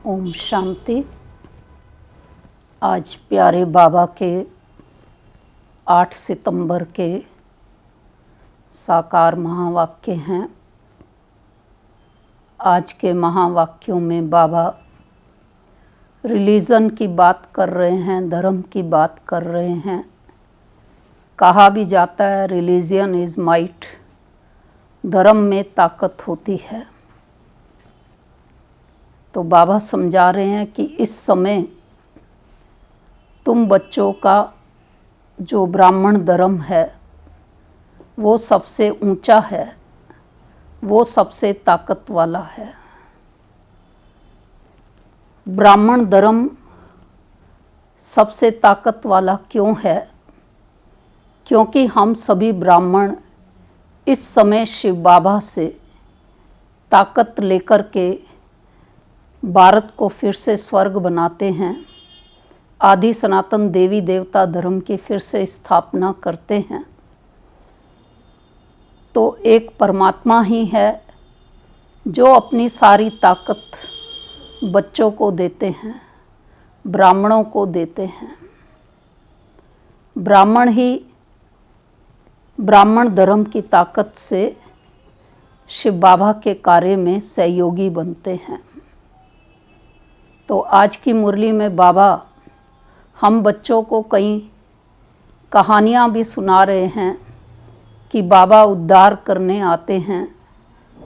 ओम शांति। आज प्यारे बाबा के 8 सितंबर के साकार महावाक्य हैं। आज के महावाक्यों में बाबा रिलीजन की बात कर रहे हैं, धर्म की बात कर रहे हैं। कहा भी जाता है रिलीजन इज़ माइट, धर्म में ताकत होती है। तो बाबा समझा रहे हैं कि इस समय तुम बच्चों का जो ब्राह्मण धर्म है वो सबसे ऊंचा है, वो सबसे ताकत वाला है। ब्राह्मण धर्म सबसे ताकत वाला क्यों है? क्योंकि हम सभी ब्राह्मण इस समय शिव बाबा से ताकत लेकर के भारत को फिर से स्वर्ग बनाते हैं, आदि सनातन देवी देवता धर्म की फिर से स्थापना करते हैं। तो एक परमात्मा ही है जो अपनी सारी ताकत बच्चों को देते हैं, ब्राह्मणों को देते हैं। ब्राह्मण ही ब्राह्मण धर्म की ताकत से शिव बाबा के कार्य में सहयोगी बनते हैं। तो आज की मुरली में बाबा हम बच्चों को कई कहानियाँ भी सुना रहे हैं कि बाबा उद्धार करने आते हैं।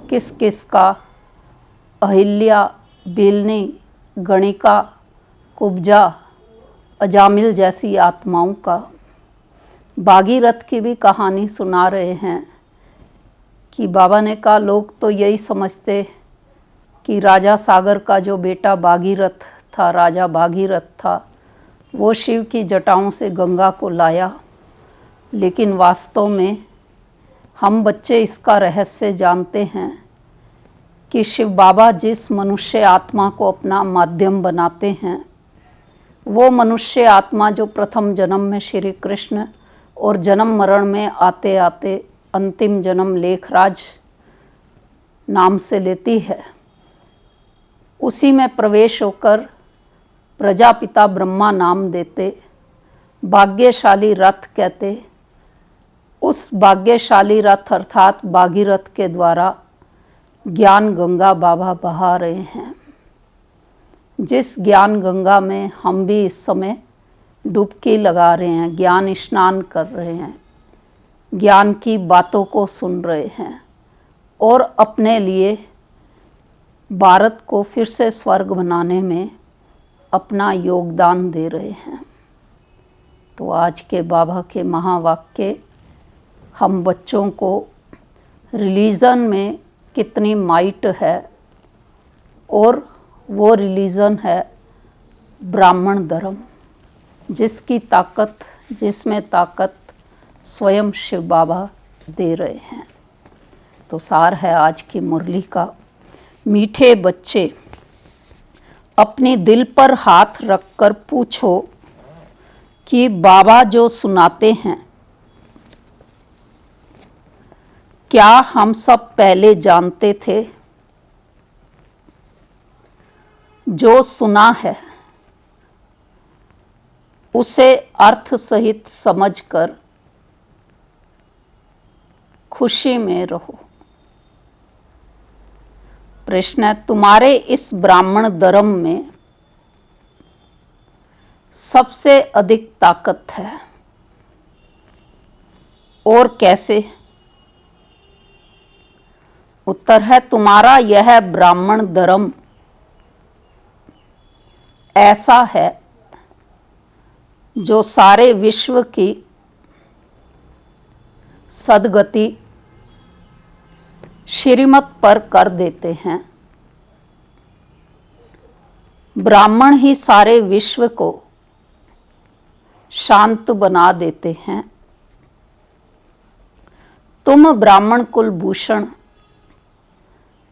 किस किस का? अहिल्या, बेलनी, गणिका, कुब्जा, अजामिल जैसी आत्माओं का। भागीरथ की भी कहानी सुना रहे हैं कि बाबा ने कहा लोग तो यही समझते कि राजा सागर का जो बेटा भागीरथ था, राजा भागीरथ था, वो शिव की जटाओं से गंगा को लाया। लेकिन वास्तव में हम बच्चे इसका रहस्य जानते हैं कि शिव बाबा जिस मनुष्य आत्मा को अपना माध्यम बनाते हैं, वो मनुष्य आत्मा जो प्रथम जन्म में श्री कृष्ण और जन्म मरण में आते आते अंतिम जन्म लेखराज नाम से लेती है, उसी में प्रवेश होकर प्रजापिता ब्रह्मा नाम देते, भाग्यशाली रथ कहते। उस भाग्यशाली रथ अर्थात भागीरथ के द्वारा ज्ञान गंगा बाबा बहा रहे हैं। जिस ज्ञान गंगा में हम भी इस समय डुबकी लगा रहे हैं, ज्ञान स्नान कर रहे हैं, ज्ञान की बातों को सुन रहे हैं और अपने लिए भारत को फिर से स्वर्ग बनाने में अपना योगदान दे रहे हैं। तो आज के बाबा के महावाक्य हम बच्चों को रिलीजन में कितनी माइट है, और वो रिलीजन है ब्राह्मण धर्म, जिसकी ताकत, जिसमें ताकत स्वयं शिव बाबा दे रहे हैं। तो सार है आज की मुरली का। मीठे बच्चे, अपने दिल पर हाथ रखकर पूछो कि बाबा जो सुनाते हैं क्या हम सब पहले जानते थे? जो सुना है उसे अर्थ सहित समझकर खुशी में रहो। प्रश्न है, तुम्हारे इस ब्राह्मण धर्म में सबसे अधिक ताकत है और कैसे? उत्तर है, तुम्हारा यह ब्राह्मण धर्म ऐसा है जो सारे विश्व की सद्गति श्रीमत पर कर देते हैं। ब्राह्मण ही सारे विश्व को शांत बना देते हैं। तुम ब्राह्मण कुलभूषण,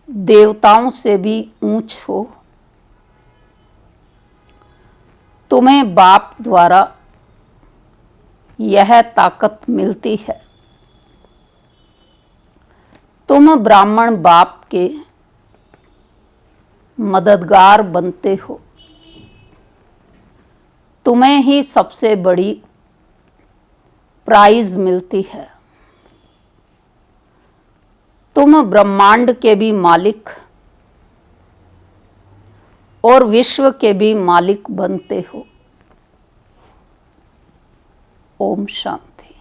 देवताओं से भी ऊंच हो। तुम्हें बाप द्वारा यह ताकत मिलती है। तुम ब्राह्मण बाप के मददगार बनते हो। तुम्हें ही सबसे बड़ी प्राइज मिलती है। तुम ब्रह्मांड के भी मालिक और विश्व के भी मालिक बनते हो। ओम शांति।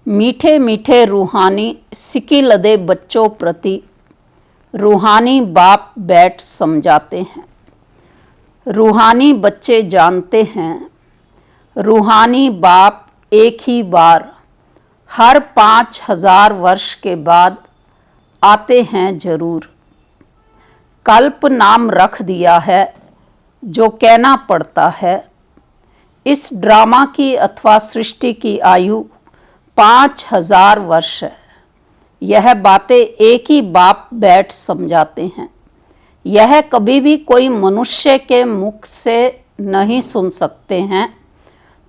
मीठे मीठे रूहानी सिकी लदे बच्चों प्रति रूहानी बाप बैठ समझाते हैं। रूहानी बच्चे जानते हैं, रूहानी बाप एक ही बार हर 5000 वर्ष के बाद आते हैं जरूर। कल्प नाम रख दिया है जो कहना पड़ता है। इस ड्रामा की अथवा सृष्टि की आयु 5000 वर्ष है। यह बातें एक ही बाप बैठ समझाते हैं। यह कभी भी कोई मनुष्य के मुख से नहीं सुन सकते हैं।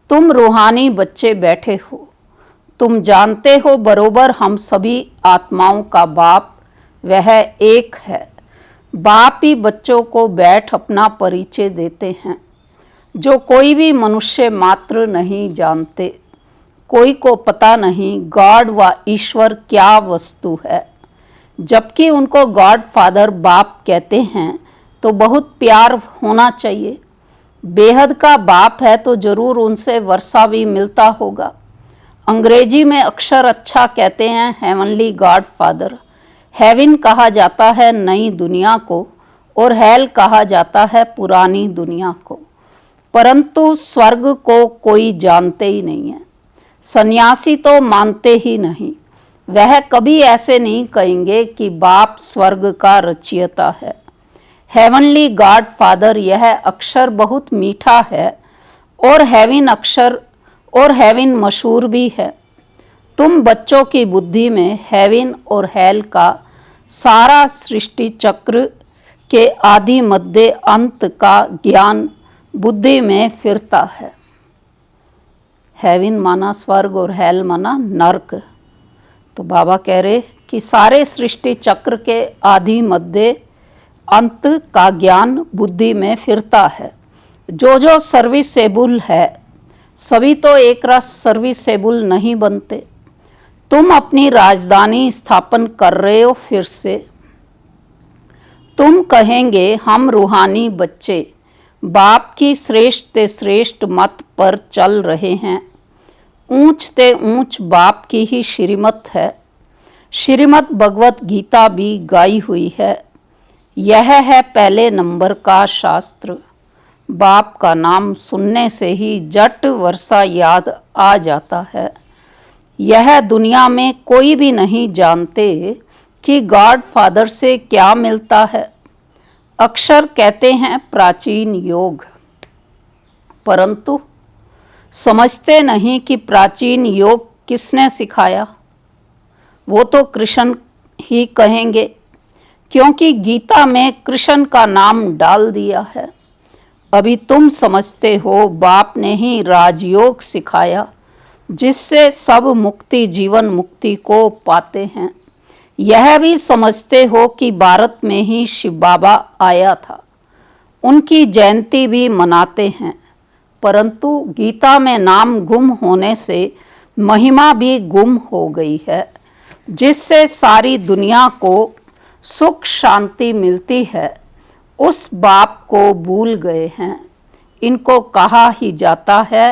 तुम रूहानी बच्चे बैठे हो, तुम जानते हो बरोबर हम सभी आत्माओं का बाप वह एक है। बाप ही बच्चों को बैठ अपना परिचय देते हैं जो कोई भी मनुष्य मात्र नहीं जानते। कोई को पता नहीं गॉड व ईश्वर क्या वस्तु है। जबकि उनको गॉड फादर बाप कहते हैं तो बहुत प्यार होना चाहिए। बेहद का बाप है तो जरूर उनसे वर्षा भी मिलता होगा। अंग्रेजी में अक्षर अच्छा कहते हैं हेवनली गॉड फादर। हेवन कहा जाता है नई दुनिया को और हेल कहा जाता है पुरानी दुनिया को। परंतु स्वर्ग को कोई जानते ही नहीं है। सन्यासी तो मानते ही नहीं। वह कभी ऐसे नहीं कहेंगे कि बाप स्वर्ग का रचयिता है। हेवनली गॉड फादर यह अक्षर बहुत मीठा है और हेवन अक्षर और हेवन मशहूर भी है। तुम बच्चों की बुद्धि में हेवन और हेल का सारा सृष्टि चक्र के आदि मध्य अंत का ज्ञान बुद्धि में फिरता है। हेवन माना स्वर्ग और हेल माना नर्क। तो बाबा कह रहे कि सारे सृष्टि चक्र के आदि मध्य अंत का ज्ञान बुद्धि में फिरता है। जो जो सर्विसेबल है सभी तो एक रस सर्विसेबल नहीं बनते। तुम अपनी राजधानी स्थापन कर रहे हो फिर से। तुम कहेंगे हम रूहानी बच्चे बाप की श्रेष्ठ ते श्रेष्ठ मत पर चल रहे हैं। ऊंच ते ऊंच बाप की ही श्रीमत है। श्रीमत भगवत गीता भी गाई हुई है। यह है पहले नंबर का शास्त्र। बाप का नाम सुनने से ही जट वर्षा याद आ जाता है। यह दुनिया में कोई भी नहीं जानते कि गॉड फादर से क्या मिलता है। अक्षर कहते हैं प्राचीन योग, परंतु समझते नहीं कि प्राचीन योग किसने सिखाया। वो तो कृष्ण ही कहेंगे, क्योंकि गीता में कृष्ण का नाम डाल दिया है। अभी तुम समझते हो बाप ने ही राजयोग सिखाया, जिससे सब मुक्ति जीवन मुक्ति को पाते हैं। यह भी समझते हो कि भारत में ही शिव बाबा आया था, उनकी जयंती भी मनाते हैं। परंतु गीता में नाम गुम होने से महिमा भी गुम हो गई है, जिससे सारी दुनिया को सुख शांति मिलती है। उस बाप को भूल गए हैं। इनको कहा ही जाता है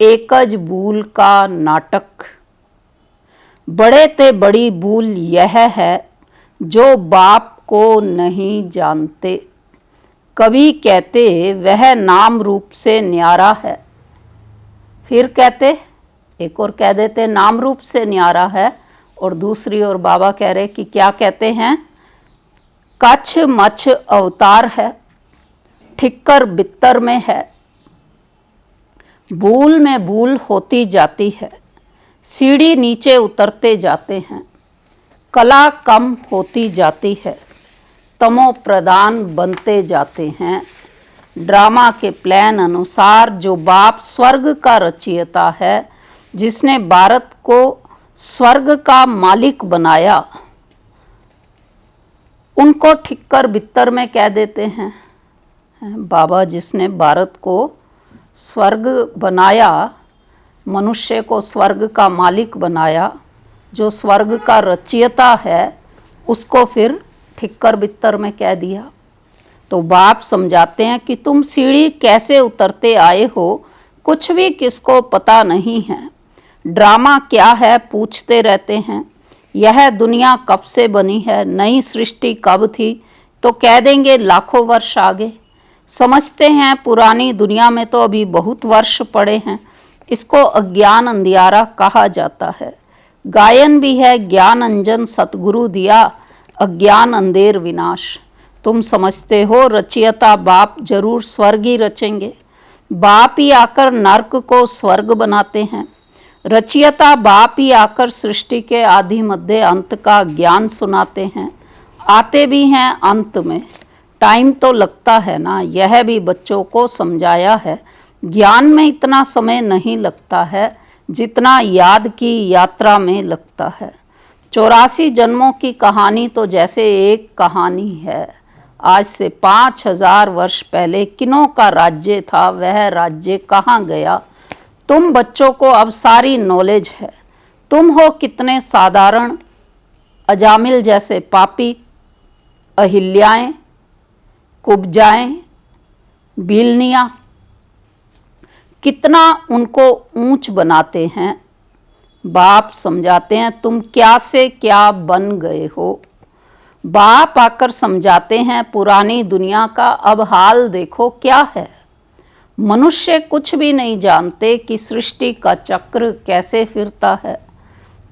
एकज भूल का नाटक। बड़े ते बड़ी भूल यह है जो बाप को नहीं जानते। कभी कहते वह नाम रूप से न्यारा है, फिर कहते एक और कह देते नाम रूप से न्यारा है, और दूसरी ओर बाबा कह रहे कि क्या कहते हैं कच्छ मच्छ अवतार है, ठिक्कर बित्तर में है। भूल में भूल होती जाती है, सीढ़ी नीचे उतरते जाते हैं, कला कम होती जाती है, तमो प्रधान बनते जाते हैं। ड्रामा के प्लान अनुसार जो बाप स्वर्ग का रचयिता है, जिसने भारत को स्वर्ग का मालिक बनाया, उनको ठिक्कर बित्तर में कह देते हैं। बाबा जिसने भारत को स्वर्ग बनाया, मनुष्य को स्वर्ग का मालिक बनाया, जो स्वर्ग का रचयिता है, उसको फिर ठिक्कर बित्तर में कह दिया। तो बाप समझाते हैं कि तुम सीढ़ी कैसे उतरते आए हो, कुछ भी किसको पता नहीं है। ड्रामा क्या है पूछते रहते हैं। यह दुनिया कब से बनी है, नई सृष्टि कब थी, तो कह देंगे लाखों वर्ष आगे। समझते हैं पुरानी दुनिया में तो अभी बहुत वर्ष पड़े हैं। इसको अज्ञान अंधियारा कहा जाता है। गायन भी है, ज्ञान अंजन सतगुरु दिया, अज्ञान अंधेर विनाश। तुम समझते हो रचयिता बाप जरूर स्वर्ग ही रचेंगे। बाप ही आकर नर्क को स्वर्ग बनाते हैं। रचयिता बाप ही आकर सृष्टि के आदि मध्य अंत का ज्ञान सुनाते हैं। आते भी हैं अंत में, टाइम तो लगता है ना। यह भी बच्चों को समझाया है। ज्ञान में इतना समय नहीं लगता है जितना याद की यात्रा में लगता है। 84 जन्मों की कहानी तो जैसे एक कहानी है। आज से 5000 वर्ष पहले किन्हों का राज्य था, वह राज्य कहाँ गया। तुम बच्चों को अब सारी नॉलेज है। तुम हो कितने साधारण, अजामिल जैसे पापी, अहिल्याएं, कुब्जाएं, बिलनियाँ, कितना उनको ऊंच बनाते हैं। बाप समझाते हैं तुम क्या से क्या बन गए हो। बाप आकर समझाते हैं पुरानी दुनिया का अब हाल देखो क्या है। मनुष्य कुछ भी नहीं जानते कि सृष्टि का चक्र कैसे फिरता है।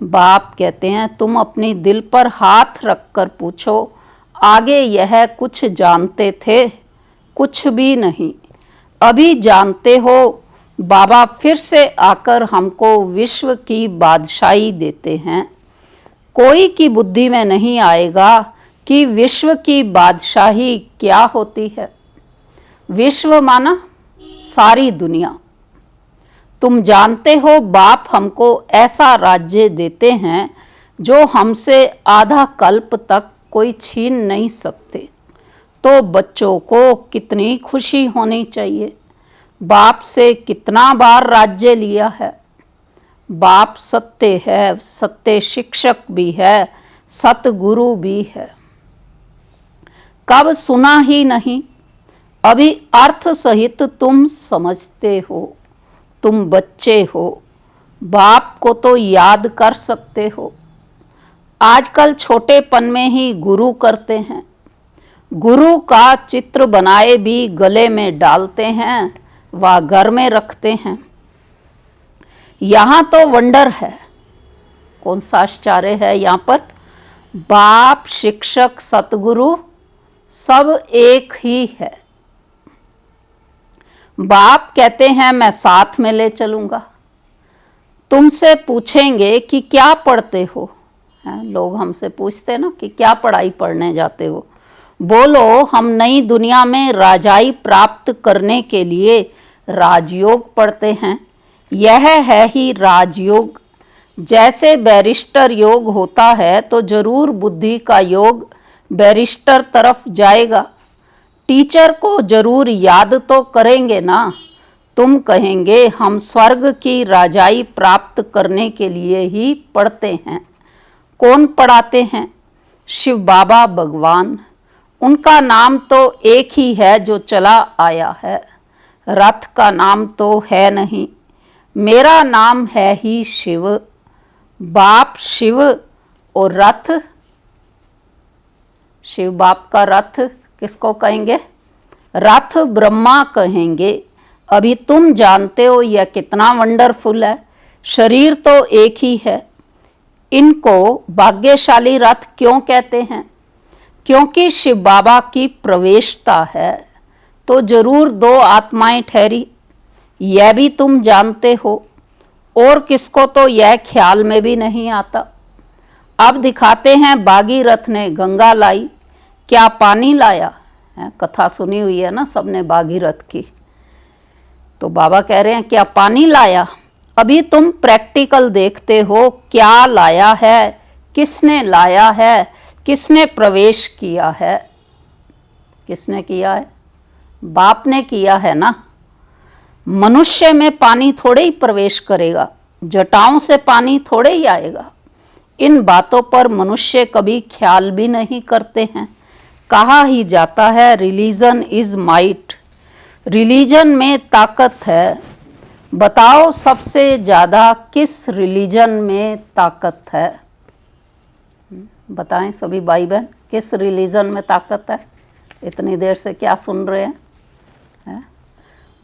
बाप कहते हैं तुम अपनी दिल पर हाथ रखकर पूछो, आगे यह कुछ जानते थे? कुछ भी नहीं। अभी जानते हो। बाबा फिर से आकर हमको विश्व की बादशाही देते हैं। कोई की बुद्धि में नहीं आएगा कि विश्व की बादशाही क्या होती है। विश्व माना सारी दुनिया। तुम जानते हो बाप हमको ऐसा राज्य देते हैं जो हमसे आधा कल्प तक कोई छीन नहीं सकते। तो बच्चों को कितनी खुशी होनी चाहिए। बाप से कितना बार राज्य लिया है। बाप सत्य है, सत्य शिक्षक भी है, सतगुरु भी है। कब सुना ही नहीं, अभी अर्थ सहित तुम समझते हो। तुम बच्चे हो, बाप को तो याद कर सकते हो। आजकल छोटेपन में ही गुरु करते हैं। गुरु का चित्र बनाए भी गले में डालते हैं व घर में रखते हैं। यहाँ तो वंडर है। कौन सा आश्चर्य है यहाँ पर। बाप, शिक्षक, सतगुरु सब एक ही है। बाप कहते हैं मैं साथ में ले चलूँगा। तुमसे पूछेंगे कि क्या पढ़ते हो। लोग हमसे पूछते ना कि क्या पढ़ाई पढ़ने जाते हो। बोलो हम नई दुनिया में राजाई प्राप्त करने के लिए राजयोग पढ़ते हैं। यह है ही राजयोग। जैसे बैरिस्टर योग होता है तो जरूर बुद्धि का योग बैरिस्टर तरफ जाएगा। टीचर को जरूर याद तो करेंगे ना। तुम कहेंगे हम स्वर्ग की राजाई प्राप्त करने के लिए ही पढ़ते हैं। कौन पढ़ाते हैं? शिव बाबा भगवान। उनका नाम तो एक ही है जो चला आया है। रथ का नाम तो है नहीं। मेरा नाम है ही शिव। बाप शिव और रथ, शिव बाप का रथ किसको कहेंगे? रथ ब्रह्मा कहेंगे। अभी तुम जानते हो यह कितना वंडरफुल है। शरीर तो एक ही है। इनको भाग्यशाली रथ क्यों कहते हैं? क्योंकि शिव बाबा की प्रवेशता है। तो जरूर दो आत्माएं ठहरी, यह भी तुम जानते हो। और किसको तो यह ख्याल में भी नहीं आता। अब दिखाते हैं भागीरथ ने गंगा लाई, क्या पानी लाया? कथा सुनी हुई है ना सबने भागीरथ की। तो बाबा कह रहे हैं क्या पानी लाया? अभी तुम प्रैक्टिकल देखते हो क्या लाया है, किसने लाया है। किसने प्रवेश किया है? किसने किया है? बाप ने किया है ना। मनुष्य में पानी थोड़े ही प्रवेश करेगा, जटाओं से पानी थोड़े ही आएगा। इन बातों पर मनुष्य कभी ख्याल भी नहीं करते हैं। कहा ही जाता है रिलीजन इज माइट, रिलीजन में ताकत है। बताओ सबसे ज़्यादा किस रिलीजन में ताकत है? बताएं सभी भाई बहन, किस रिलीजन में ताकत है? इतनी देर से क्या सुन रहे हैं?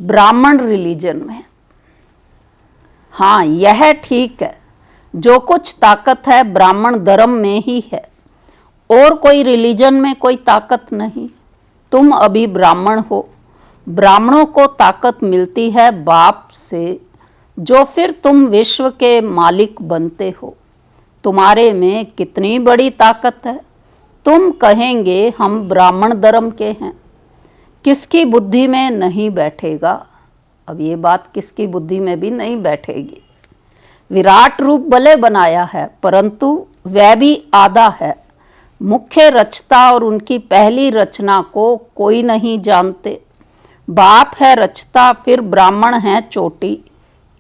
ब्राह्मण रिलीजन में। हाँ, यह ठीक है, जो कुछ ताकत है ब्राह्मण धर्म में ही है, और कोई रिलीजन में कोई ताकत नहीं। तुम अभी ब्राह्मण हो, ब्राह्मणों को ताकत मिलती है बाप से, जो फिर तुम विश्व के मालिक बनते हो। तुम्हारे में कितनी बड़ी ताकत है। तुम कहेंगे हम ब्राह्मण धर्म के हैं, किसकी बुद्धि में नहीं बैठेगा? अब ये बात किसकी बुद्धि में भी नहीं बैठेगी। विराट रूप भले बनाया है, परंतु वह भी आधा है। मुख्य रचता और उनकी पहली रचना को कोई नहीं जानते। बाप है रचता, फिर ब्राह्मण है चोटी,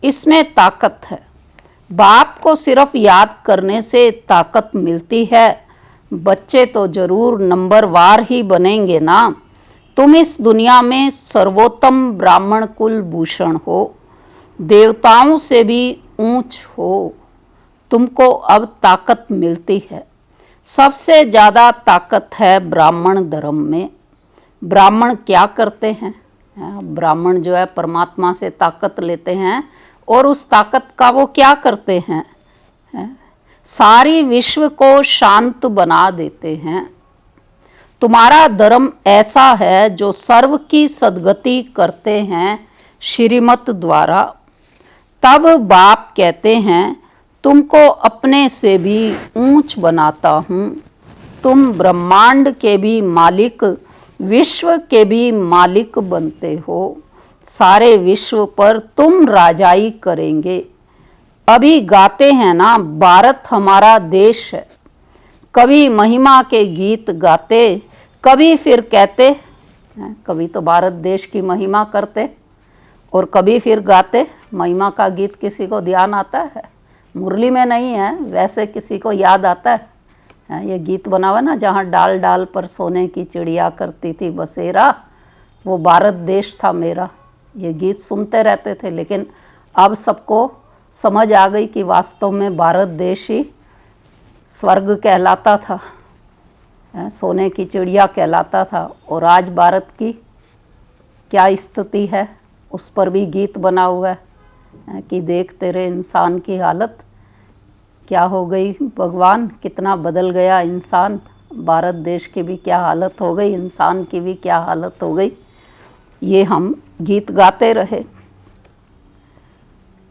इसमें ताकत है। बाप को सिर्फ याद करने से ताकत मिलती है। बच्चे तो जरूर नंबरवार ही बनेंगे ना। तुम इस दुनिया में सर्वोत्तम ब्राह्मण कुल भूषण हो, देवताओं से भी ऊंच हो। तुमको अब ताकत मिलती है। सबसे ज़्यादा ताकत है ब्राह्मण धर्म में। ब्राह्मण क्या करते हैं? ब्राह्मण जो है परमात्मा से ताकत लेते हैं, और उस ताकत का वो क्या करते हैं? सारी विश्व को शांत बना देते हैं। तुम्हारा धर्म ऐसा है जो सर्व की सद्गति करते हैं श्रीमत द्वारा। तब बाप कहते हैं तुमको अपने से भी ऊंच बनाता हूँ। तुम ब्रह्मांड के भी मालिक, विश्व के भी मालिक बनते हो। सारे विश्व पर तुम राजाई करेंगे। अभी गाते हैं ना, भारत हमारा देश है। कभी महिमा के गीत गाते, कभी फिर कहते, कभी तो भारत देश की महिमा करते और कभी फिर गाते। महिमा का गीत किसी को ध्यान आता है? मुरली में नहीं है, वैसे किसी को याद आता है? ये गीत बना हुआ ना, जहाँ डाल डाल पर सोने की चिड़िया करती थी बसेरा, वो भारत देश था मेरा। ये गीत सुनते रहते थे, लेकिन अब सबको समझ आ गई कि वास्तव में भारत देश ही स्वर्ग कहलाता था, सोने की चिड़िया कहलाता था। और आज भारत की क्या स्थिति है, उस पर भी गीत बना हुआ है कि देख तेरे इंसान की हालत क्या हो गई। भगवान, कितना बदल गया इंसान। भारत देश की भी क्या हालत हो गई, इंसान की भी क्या हालत हो गई। ये हम गीत गाते रहे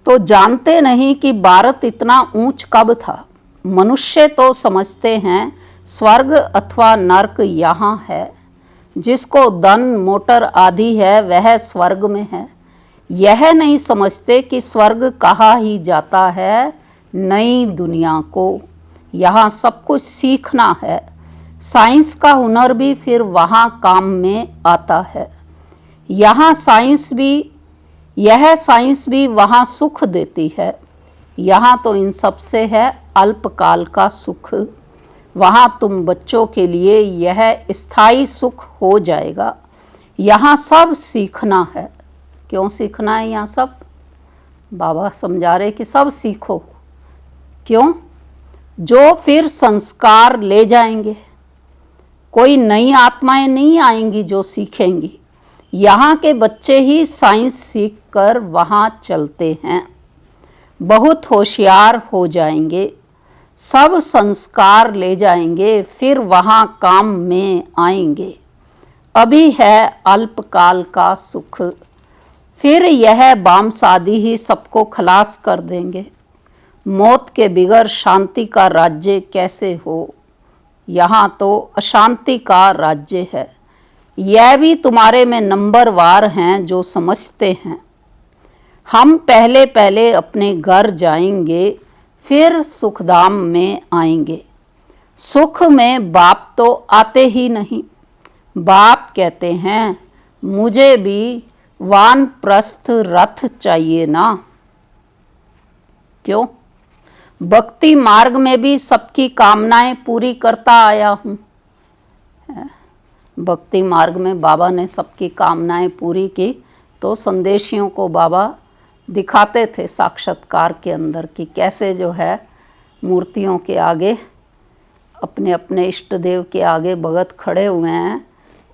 तो जानते नहीं कि भारत इतना ऊंच कब था। मनुष्य तो समझते हैं स्वर्ग अथवा नर्क यहाँ है। जिसको धन मोटर आदि है वह स्वर्ग में है। यह नहीं समझते कि स्वर्ग कहा ही जाता है नई दुनिया को। यहाँ सब कुछ सीखना है। साइंस का हुनर भी फिर वहाँ काम में आता है। यह साइंस भी वहाँ सुख देती है। यहाँ तो इन सब से है अल्पकाल का सुख। वहाँ तुम बच्चों के लिए यह स्थायी सुख हो जाएगा। यहाँ सब सीखना है। क्यों सीखना है? यहाँ सब बाबा समझा रहे कि सब सीखो। क्यों? जो फिर संस्कार ले जाएंगे। कोई नई आत्माएं नहीं आएंगी जो सीखेंगी। यहाँ के बच्चे ही साइंस सीख कर वहाँ चलते हैं। बहुत होशियार हो जाएंगे, सब संस्कार ले जाएंगे, फिर वहाँ काम में आएंगे। अभी है अल्पकाल का सुख, फिर यह बाम शादी ही सबको खलास कर देंगे। मौत के बिगर शांति का राज्य कैसे हो? यहाँ तो अशांति का राज्य है। यह भी तुम्हारे में नंबरवार हैं जो समझते हैं। हम पहले पहले अपने घर जाएंगे, फिर सुखधाम में आएंगे। सुख में बाप तो आते ही नहीं। बाप कहते हैं मुझे भी वानप्रस्थ रथ चाहिए ना। क्यों? भक्ति मार्ग में भी सबकी कामनाएं पूरी करता आया हूं। भक्ति मार्ग में बाबा ने सबकी कामनाएं पूरी की, तो संदेशियों को बाबा दिखाते थे साक्षात्कार के अंदर कि कैसे जो है मूर्तियों के आगे, अपने अपने इष्ट देव के आगे भगत खड़े हुए हैं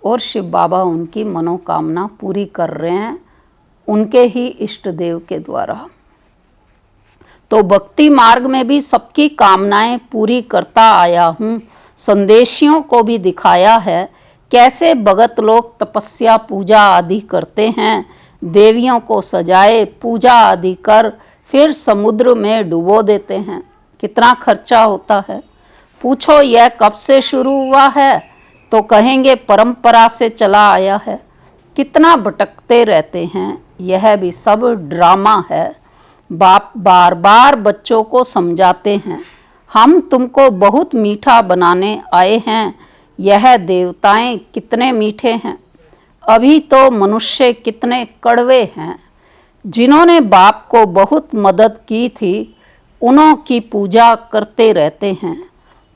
और शिव बाबा उनकी मनोकामना पूरी कर रहे हैं उनके ही इष्ट देव के द्वारा। तो भक्ति मार्ग में भी सबकी कामनाएं पूरी करता आया हूँ। संदेशियों को भी दिखाया है कैसे भगत लोग तपस्या पूजा आदि करते हैं, देवियों को सजाए पूजा आदि कर फिर समुद्र में डुबो देते हैं। कितना खर्चा होता है। पूछो यह कब से शुरू हुआ है, तो कहेंगे परंपरा से चला आया है। कितना भटकते रहते हैं, यह भी सब ड्रामा है। बाप बार बार बच्चों को समझाते हैं, हम तुमको बहुत मीठा बनाने आए हैं। यह देवताएं कितने मीठे हैं, अभी तो मनुष्य कितने कड़वे हैं। जिन्होंने बाप को बहुत मदद की थी उन्हों की पूजा करते रहते हैं।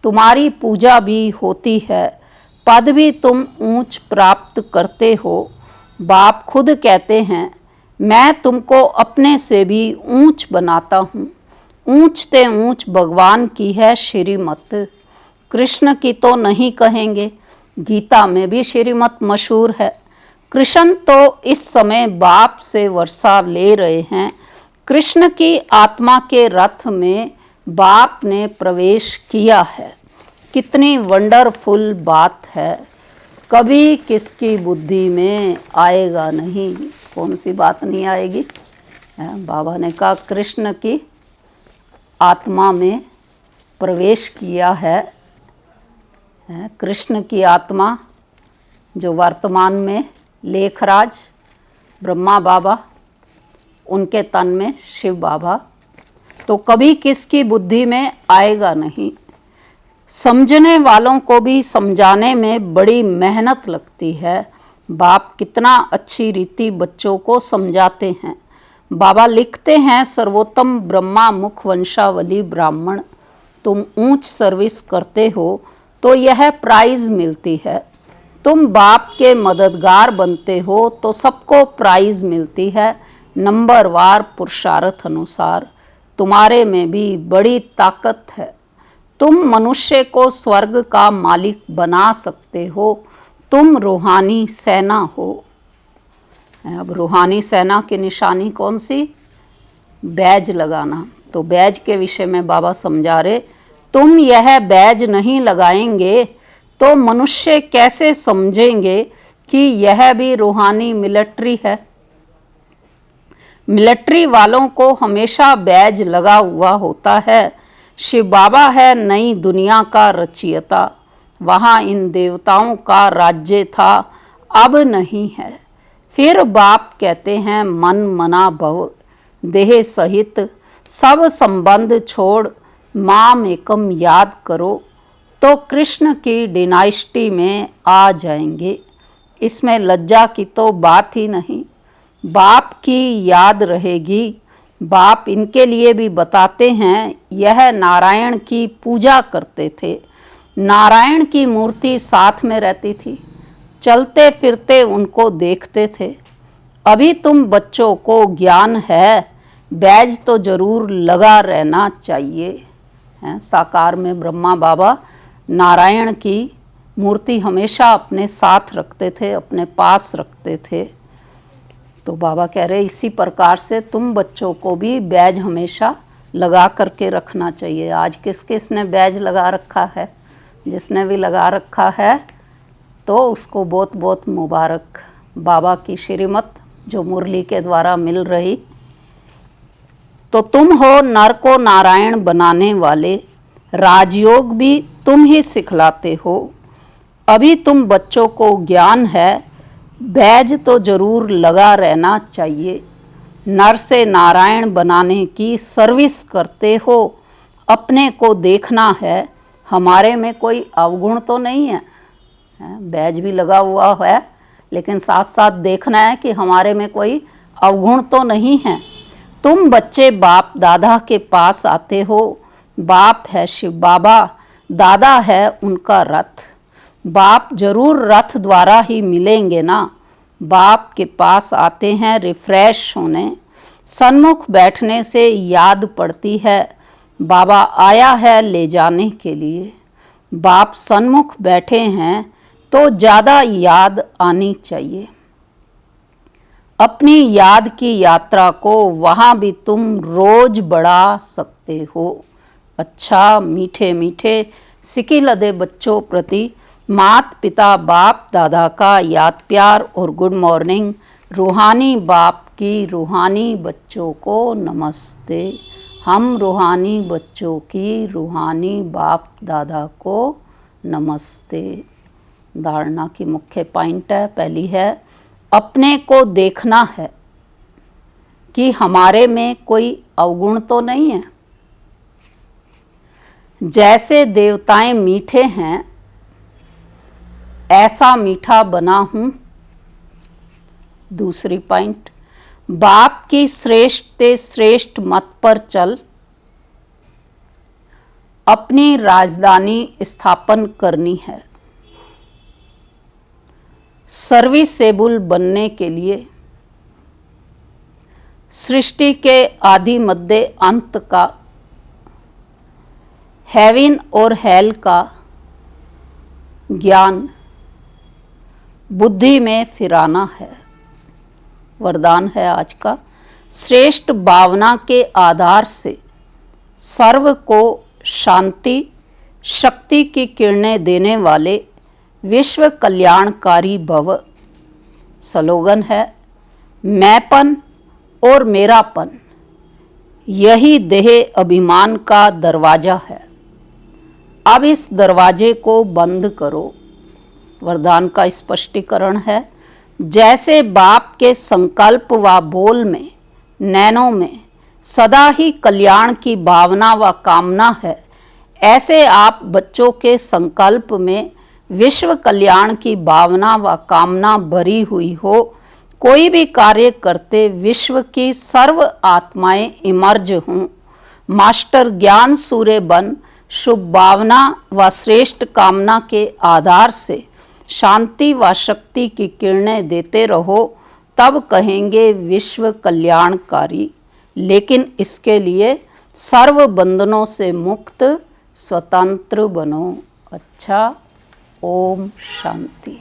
तुम्हारी पूजा भी होती है, पद भी तुम ऊंच प्राप्त करते हो। बाप खुद कहते हैं मैं तुमको अपने से भी ऊंच बनाता हूँ। ऊंचते ऊंच भगवान की है श्रीमत, कृष्ण की तो नहीं कहेंगे। गीता में भी श्रीमत मशहूर है। कृष्ण तो इस समय बाप से वर्षा ले रहे हैं। कृष्ण की आत्मा के रथ में बाप ने प्रवेश किया है। कितनी वंडरफुल बात है, कभी किसकी बुद्धि में आएगा नहीं। कौन सी बात नहीं आएगी? बाबा ने कहा कृष्ण की आत्मा में प्रवेश किया है। कृष्ण की आत्मा जो वर्तमान में लेखराज ब्रह्मा बाबा, उनके तन में शिव बाबा, तो कभी किसकी बुद्धि में आएगा नहीं। समझने वालों को भी समझाने में बड़ी मेहनत लगती है। बाप कितना अच्छी रीति बच्चों को समझाते हैं। बाबा लिखते हैं सर्वोत्तम ब्रह्मा मुख वंशावली ब्राह्मण, तुम ऊंच सर्विस करते हो तो यह प्राइज मिलती है। तुम बाप के मददगार बनते हो तो सबको प्राइज मिलती है। नंबरवार पुरुषार्थ अनुसार तुम्हारे में भी बड़ी ताकत है। तुम मनुष्य को स्वर्ग का मालिक बना सकते हो। तुम रूहानी सेना हो। अब रूहानी सेना की निशानी कौन सी? बैज लगाना। तो बैज के विषय में बाबा समझा रहे, तुम यह बैज नहीं लगाएंगे तो मनुष्य कैसे समझेंगे कि यह भी रूहानी मिलिट्री है। मिलिट्री वालों को हमेशा बैज लगा हुआ होता है। शिव बाबा है नई दुनिया का रचयिता। वहाँ इन देवताओं का राज्य था, अब नहीं है। फिर बाप कहते हैं मन मना भव, देह सहित सब संबंध छोड़ माम एकम याद करो, तो कृष्ण की डिनाइस्टी में आ जाएंगे। इसमें लज्जा की तो बात ही नहीं। बाप की याद रहेगी। बाप इनके लिए भी बताते हैं, यह नारायण की पूजा करते थे। नारायण की मूर्ति साथ में रहती थी, चलते फिरते उनको देखते थे। अभी तुम बच्चों को ज्ञान है, बैज तो जरूर लगा रहना चाहिए। साकार में ब्रह्मा बाबा नारायण की मूर्ति हमेशा अपने साथ रखते थे, अपने पास रखते थे। तो बाबा कह रहे इसी प्रकार से तुम बच्चों को भी बैज हमेशा लगा करके रखना चाहिए। आज किस किस ने बैज लगा रखा है? जिसने भी लगा रखा है तो उसको बहुत बहुत मुबारक। बाबा की श्रीमत जो मुरली के द्वारा मिल रही। तो तुम हो नर को नारायण बनाने वाले, राजयोग भी तुम ही सिखलाते हो। अभी तुम बच्चों को ज्ञान है, बैज तो जरूर लगा रहना चाहिए। नर से नारायण बनाने की सर्विस करते हो। अपने को देखना है, हमारे में कोई अवगुण तो नहीं है, बैज भी लगा हुआ है, लेकिन साथ साथ देखना है कि हमारे में कोई अवगुण तो नहीं है। तुम बच्चे बाप दादा के पास आते हो, बाप है शिव बाबा, दादा है उनका रथ। बाप जरूर रथ द्वारा ही मिलेंगे ना। बाप के पास आते हैं रिफ्रेश होने, सन्मुख बैठने से याद पड़ती है बाबा आया है ले जाने के लिए। बाप सन्मुख बैठे हैं तो ज़्यादा याद आनी चाहिए। अपनी याद की यात्रा को वहाँ भी तुम रोज बढ़ा सकते हो। अच्छा मीठे मीठे सिकिलदे बच्चों प्रति मात पिता बाप दादा का याद प्यार और गुड मॉर्निंग। रूहानी बाप की रूहानी बच्चों को नमस्ते। हम रूहानी बच्चों की रूहानी बाप दादा को नमस्ते। धारणा की मुख्य पॉइंट है, पहली है अपने को देखना है कि हमारे में कोई अवगुण तो नहीं है। जैसे देवताएं मीठे हैं ऐसा मीठा बना हूं। दूसरी पॉइंट, बाप की श्रेष्ठ से श्रेष्ठ मत पर चल अपनी राजधानी स्थापन करनी है। सर्विसेबल बनने के लिए सृष्टि के आदि मध्य अंत का, हेवन और हेल का ज्ञान बुद्धि में फिराना है। वरदान है आज का, श्रेष्ठ भावना के आधार से सर्व को शांति शक्ति की किरणें देने वाले विश्व कल्याणकारी भव। स्लोगन है, मैंपन और मेरापन यही देह अभिमान का दरवाजा है, अब इस दरवाजे को बंद करो। वरदान का स्पष्टीकरण है, जैसे बाप के संकल्प व बोल में नैनों में सदा ही कल्याण की भावना व कामना है, ऐसे आप बच्चों के संकल्प में विश्व कल्याण की भावना व कामना भरी हुई हो। कोई भी कार्य करते विश्व की सर्व आत्माएं इमर्ज हों। मास्टर ज्ञान सूर्य बन शुभ भावना व श्रेष्ठ कामना के आधार से शांति व शक्ति की किरणें देते रहो, तब कहेंगे विश्व कल्याणकारी। लेकिन इसके लिए सर्व बंधनों से मुक्त स्वतंत्र बनो। अच्छा, ओम शांति।